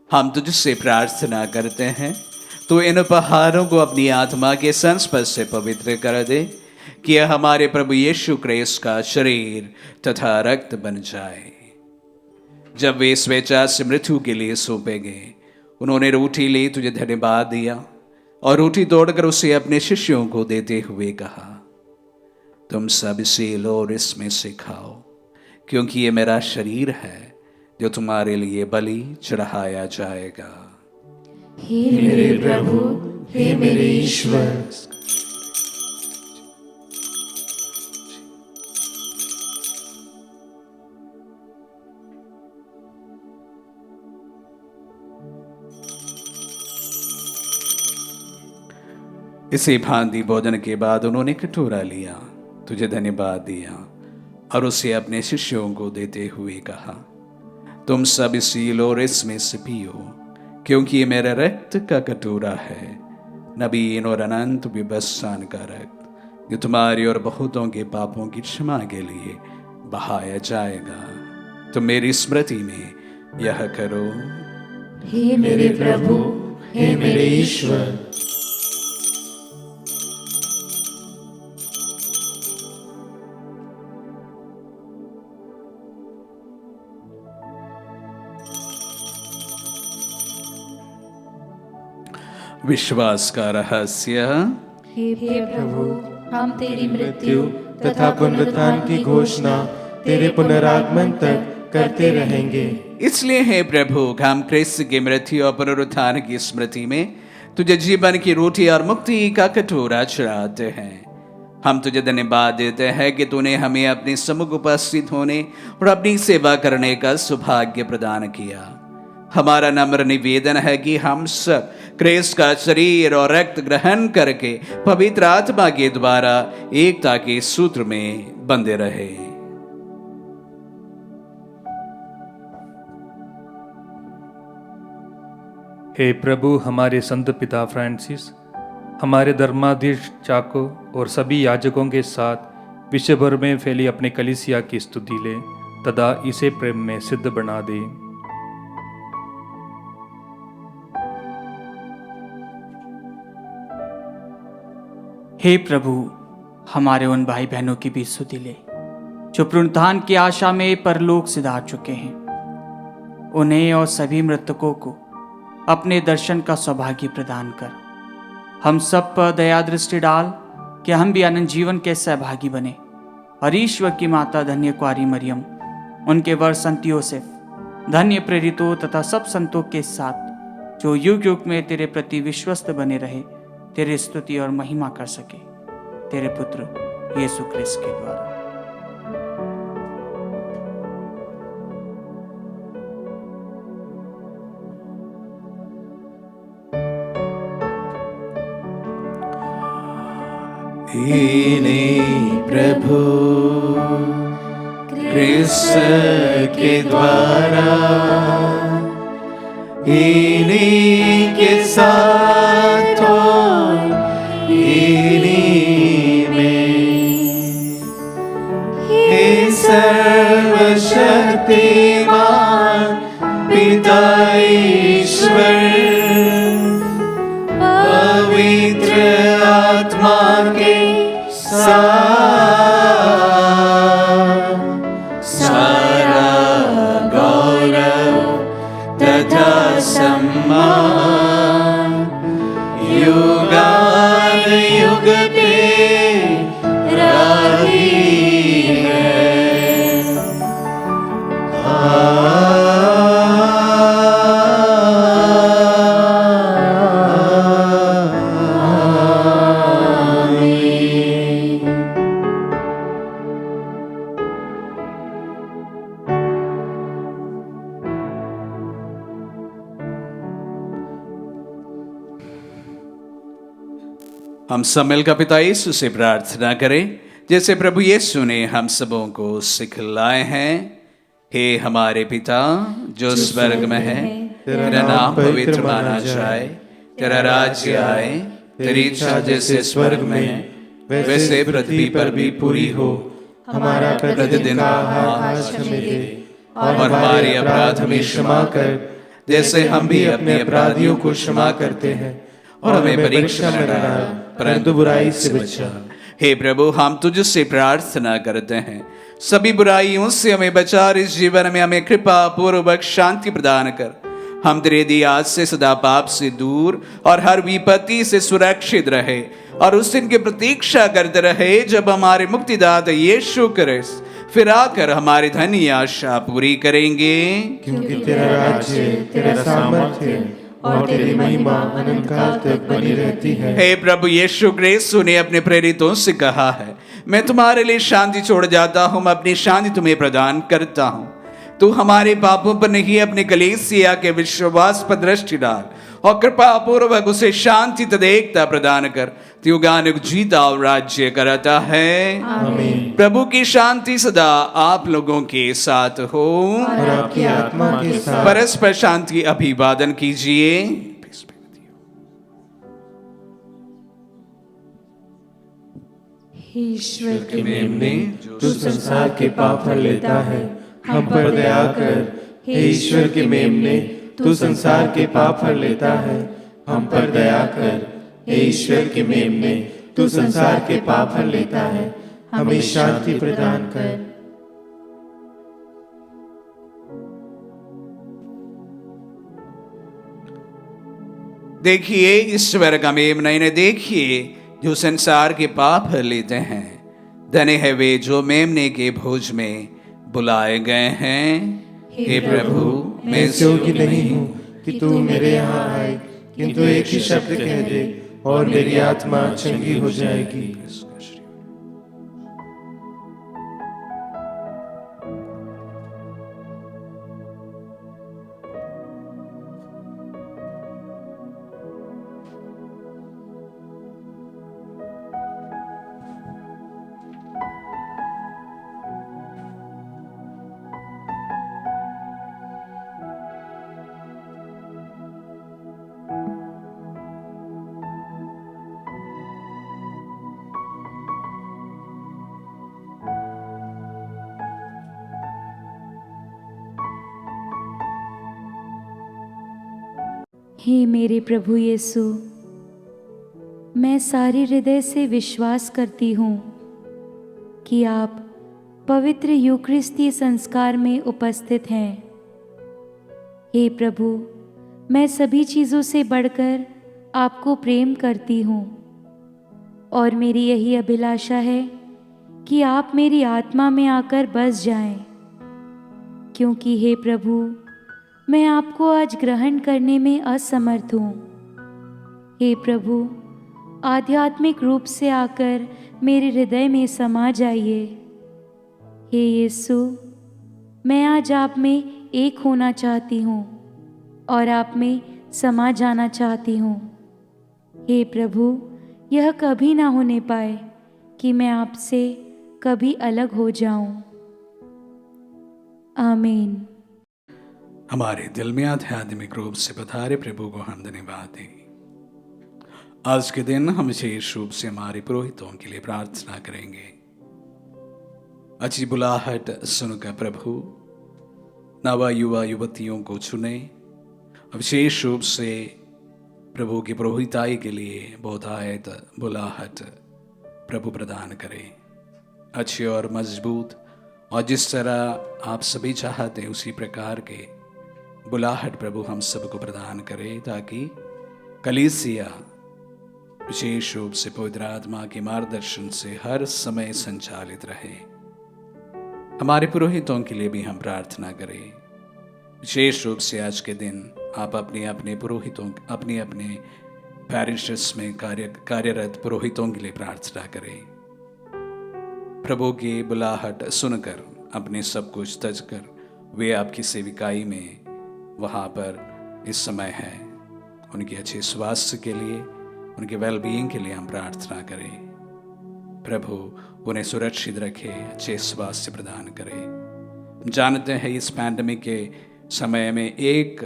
हम तुझसे प्रार्थना करते हैं, तू इन उपहारों को अपनी आत्मा के संस्पर्श से पवित्र कर दे, कि यह हमारे प्रभु यीशु क्रिस्त का शरीर तथा रक्त बन जाए। जब वे स्वेच्छा से मृत्यु के लिए सौंपे गए, उन्होंने रोटी ली, तुझे धन्यवाद दिया और रोटी तोड़कर उसे अपने शिष्यों को देते हुए कहा, तुम सब इसे लो और इसमें से खाओ, क्योंकि ये मेरा शरीर है जो तुम्हारे लिए बलि चढ़ाया जाएगा। हे मेरे प्रभु, हे मेरे ईश्वर। इसी भांति भोजन के बाद उन्होंने कटोरा लिया, तुझे धन्यवाद दिया और उसे अपने शिष्यों को देते हुए कहा, तुम सब इसी लो और इसमें से पियो, क्योंकि ये मेरा रक्त का कटोरा है, नवीन और अनंत विबस्सान का रक्त, जो तुम्हारी और बहुतों के पापों की क्षमा के लिए बहाया जाएगा। तुम मेरी स्मृति में यह करो। हे मेरे प्रभु, हे मेरे ईश्वर। विश्वास का रहस्य। हे प्रभु, हम तेरी मृत्यु तथा पुनरुत्थान की घोषणा तेरे पुनरागमन तक करते रहेंगे। इसलिए हे प्रभु, हम क्रिस्त की मृत्यु और पुनरुत्थान की स्मृति में तुझे जीवन की रोटी और मुक्ति का कटोरा चढ़ाते हैं। हम तुझे धन्यवाद देते हैं कि तूने हमें अपने सम्मुख उपस्थित होने और अपनी सेवा करने का सौभाग्य प्रदान किया। हमारा नम्र निवेदन है कि हम सब क्रिस्त का शरीर और रक्त ग्रहण करके पवित्र आत्मा के द्वारा एकता के सूत्र में बंधे रहे। हे प्रभु, हमारे संत पिता फ्रांसिस, हमारे धर्माधीश चाको और सभी याजकों के साथ विश्व भर में फैली अपने कलीसिया की स्तुति ले तथा इसे प्रेम में सिद्ध बना दे। हे प्रभु, हमारे उन भाई बहनों की भी स्तुति ले जो पुनरुत्थान की आशा में परलोक सिधार चुके हैं। उन्हें और सभी मृतकों को अपने दर्शन का सौभाग्य प्रदान कर हम सब पर दया दृष्टि डाल कि हम भी अनंत जीवन के सहभागी बने और ईश्वर की माता धन्य कुआरी मरियम, उनके वर संत योसेफ, धन्य प्रेरितों तथा सब संतों के साथ जो युग युग में तेरे प्रति विश्वस्त बने रहे, तेरी स्तुति और महिमा कर सके, तेरे पुत्र यीशु क्रिस्त के द्वारा। इन्हीं प्रभु क्रिस्त के द्वारा, इन्हीं के साथ और इन्हीं में, हे सर्वशक्तिमान पिता ईश्वर, पवित्र आत्मा के साथ सारा गौरव तथा सम्मान युगान युग पे रही है। हम सब मिलकर पिता यीशु से प्रार्थना करें जैसे प्रभु यीशु ने हम सबों को सिखलाए हैं। हे हमारे पिता जो स्वर्ग में है, तेरा नाम पवित्र माना जाए, तेरा राज्य आए, तेरी इच्छा जैसे स्वर्ग में है वैसे पृथ्वी पर भी पूरी हो। हमारा प्रतिदिन का आहार हमें दे और हमारे अपराध हमें क्षमा कर जैसे हम भी अपने अपराधियों को क्षमा करते हैं, और हमें परीक्षा में न डाल परंतु बुराई से बचा। हे प्रभु, हम तुझसे प्रार्थना करते हैं सभी बुराइयों से हमें बचा और इस जीवन में हमें कृपा पूर्वक शांति प्रदान कर। हम तेरे दिया से सदा पाप से दूर और हर विपत्ति से सुरक्षित रहे और उस दिन की प्रतीक्षा करते रहे जब हमारे मुक्तिदाता यीशु क्रिस्त फिर आकर हमारी धन्य आशा पूरी करेंगे। क्योंकि तेरा राज्य, तेरा सामर्थ्य और तेरी महिमा अनंत काल तक बनी रहती है। हे प्रभु यीशु क्रिस्त ने अपने प्रेरितों से कहा है, मैं तुम्हारे लिए शांति छोड़ जाता हूँ, मैं अपनी शांति तुम्हें प्रदान करता हूँ। तू हमारे पापों पर नहीं अपने कलीसिया के विश्वास पर दृष्टि डाल और कृपा पूर्वक उसे शांति तथा एकता प्रदान कर। युगानुग जीता और राज्य करता है। आमीन। प्रभु की शांति सदा आप लोगों के साथ हो और आपकी आत्मा के साथ। परस्पर शांति अभिवादन कीजिए। ईश्वर के मेमने तू संसार के पाप हर लेता है, हम पर दया कर। हे ईश्वर के मेमने तू संसार के पाप हर लेता है, हम पर दया कर। हे ईश्वर के मेमने तू संसार के पाप हर लेता है, हमें शांति प्रदान कर। देखिए ईश्वर का मेमना, इन्हें देखिए जो संसार के पाप हर लेते हैं। धन्य है वे जो मेमने के भोज में बुलाए गए हैं। हे प्रभु, मैं इस योग्य नहीं हूँ कि तू मेरे यहाँ आए, किंतु एक ही शब्द कह दे और मेरी आत्मा चंगी हो जाएगी। हे मेरे प्रभु यीशु, मैं सारे हृदय से विश्वास करती हूँ कि आप पवित्र यूक्रिस्तीय संस्कार में उपस्थित हैं। हे प्रभु, मैं सभी चीज़ों से बढ़कर आपको प्रेम करती हूँ और मेरी यही अभिलाषा है कि आप मेरी आत्मा में आकर बस जाएं, क्योंकि हे प्रभु, मैं आपको आज ग्रहण करने में असमर्थ हूँ। हे प्रभु, आध्यात्मिक रूप से आकर मेरे हृदय में समा जाइए। हे यीशु, मैं आज आप में एक होना चाहती हूँ और आप में समा जाना चाहती हूँ। हे प्रभु, यह कभी ना होने पाए कि मैं आपसे कभी अलग हो जाऊं। आमीन। हमारे दिल में आध्यात्मिक रूप से पधारे प्रभु को हम धन्यवाद दें। आज के दिन हम विशेष रूप से हमारे पुरोहितों के लिए प्रार्थना करेंगे। अच्छी बुलाहट सुनकर प्रभु नवा युवा युवतियों को चुने, विशेष रूप से प्रभु की पुरोहिताई के लिए बहुतायत बुलाहट प्रभु प्रदान करें। अच्छे और मजबूत और जिस तरह आप सभी चाहते हैं उसी प्रकार के बुलाहट प्रभु हम सबको प्रदान करे, ताकि कलीसिया विशेष रूप से पवित्र आत्मा के मार्गदर्शन से हर समय संचालित रहे। हमारे पुरोहितों के लिए भी हम प्रार्थना करें। विशेष रूप से आज के दिन आप अपने अपने पुरोहितों, अपने अपने पैरिशेस में कार्यरत पुरोहितों के लिए प्रार्थना करें। प्रभु की बुलाहट सुनकर अपने सब कुछ तज कर वे आपकी सेविकाई में वहाँ पर इस समय है। उनके अच्छे स्वास्थ्य के लिए, उनके वेलबीइंग के लिए हम प्रार्थना करें। प्रभु उन्हें सुरक्षित रखे, अच्छे स्वास्थ्य प्रदान करे। जानते हैं इस पैंडेमिक के समय में एक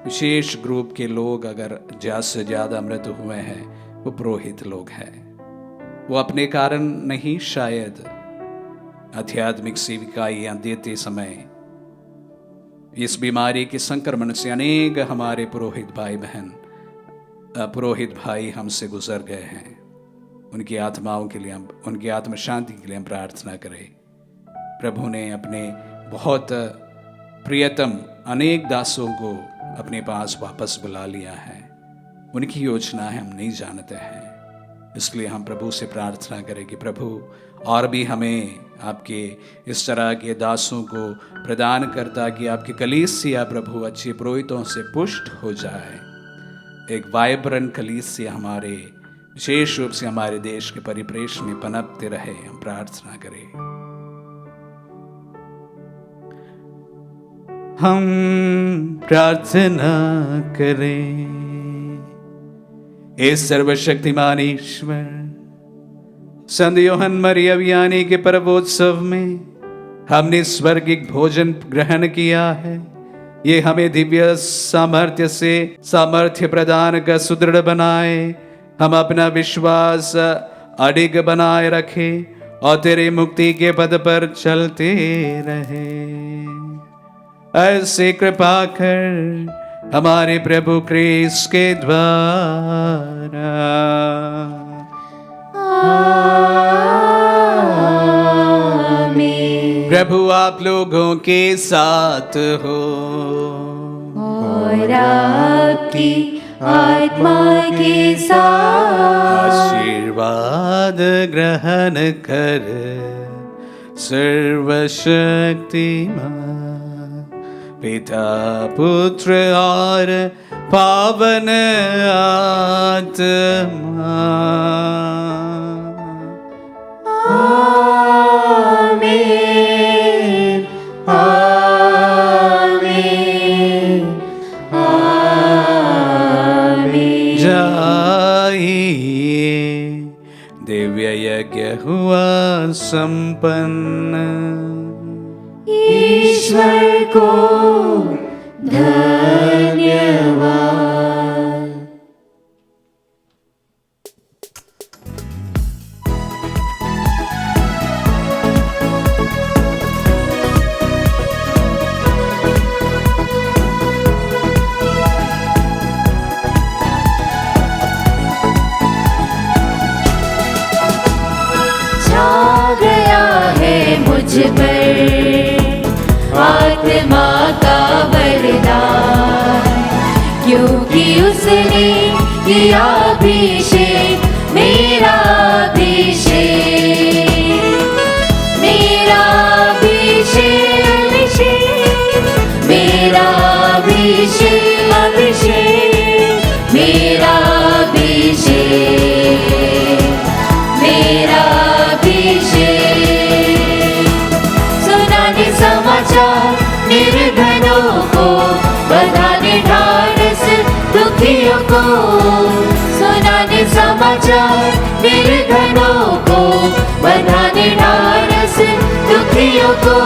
विशेष ग्रुप के लोग अगर ज़्यादा से ज़्यादा मृत्यु हुए हैं, वो पुरोहित लोग हैं। वो अपने कारण नहीं, शायद आध्यात्मिक सेविकाएं देते समय इस बीमारी के संक्रमण से अनेक हमारे पुरोहित भाई हमसे गुजर गए हैं। उनकी आत्माओं के लिए हम, उनकी आत्म शांति के लिए हम प्रार्थना करें। प्रभु ने अपने बहुत प्रियतम अनेक दासों को अपने पास वापस बुला लिया है। उनकी योजना है, हम नहीं जानते हैं। इसलिए हम प्रभु से प्रार्थना करें कि प्रभु और भी हमें आपके इस तरह के दासों को प्रदान करता कि आपकी कलीसिया प्रभु अच्छे पुरोहितों से पुष्ट हो जाए। एक वाइब्रेंट कलीसिया हमारे विशेष रूप से हमारे देश के परिप्रेक्ष्य में पनपते रहे, हम प्रार्थना करें। हम प्रार्थना करें। हे सर्वशक्तिमान ईश्वर, संत यूहन्ना मरिया वियानी के पर्वोत्सव में हमने स्वर्गिक भोजन ग्रहण किया है। ये हमें दिव्य सामर्थ्य प्रदान कर सुदृढ़ बनाए। हम अपना विश्वास अडिग बनाए रखें और तेरे मुक्ति के पद पर चलते रहे। ऐसे कृपा कर हमारे प्रभु क्रिस्त के द्वारा। आमीन। प्रभु आप लोगों के साथ हो और आपकी आत्मा के साथ। आशीर्वाद ग्रहण कर सर्वशक्तिमान पिता पुत्र और पावन आत्मा। आमीन, आमीन, आमीन। जाइए, दिव्य यज्ञ हुआ संपन्न। ईश्वर को धन्यवाद। छा गया है मुझ पर आत्मा का वरदान, क्योंकि उसने किया अभिषेक, मेरा अभिषेक, मेरा अभिषेक, मेरा अभिषेक, अभिषेक, मेरा अभिषेक, मेरा अभिषेक। सुनाने समाचार निर्धनों को, बधाने ढाढ़स दुखियों को। सुनाने समाचार निर्धनों को, बधाने ढाढ़स दुखियों को।